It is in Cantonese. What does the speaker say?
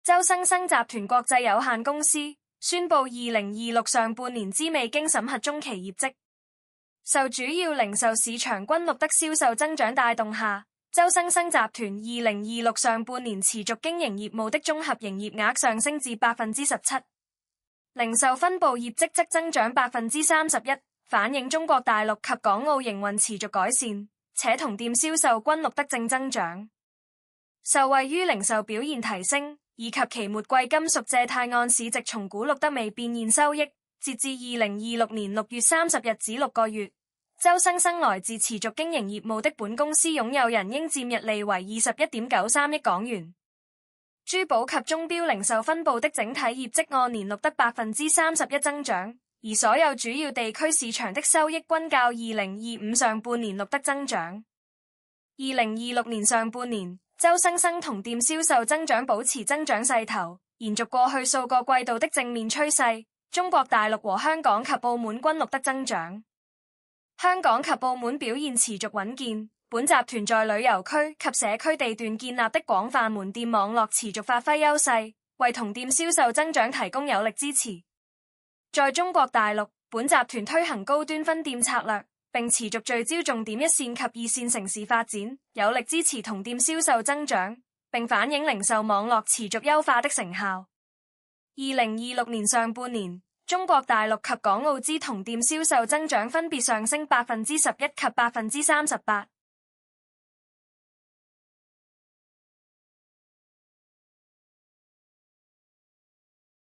周生生集團國際有限公司宣布2026上半年之未經審核中期業績，受主要零售市場均錄得銷售增長帶動下，周生生集團2026上半年持續經營業務的綜合營業額上升至17%，零售分部業績則增長31%，反映中國大陸及港澳營運持續改善，且同店銷售均錄得正增長。受惠於零售表現提升，以及其末季金屬借貸案市值重估錄得未變現收益，截至2026年6月30日止6個月，周生生來自持續經營業務的本公司擁有人應佔溢利為21.93億港元。珠寶及鐘錶零售分部的整體業績按年錄得31%增長，而所有主要地區市場的收益均較2025上半年錄得增長。2026年上半年，周生生同店銷售增長保持增長勢頭，延續過去數個季度的正面趨勢。中國大陸和香港及澳門均錄得增長，香港及澳門表現持續穩健。本集團在旅遊區及社區地段建立的廣泛門店網絡持續發揮優勢，為同店銷售增長提供有力支持。在中國大陸，本集團推行高端分店策略，並持續聚焦重點一線及二線城市發展，有力支持同店銷售增長，並反映零售網絡持續優化的成效。2026年上半年，中國大陸及港澳之同店銷售增長分別上升11%及38%，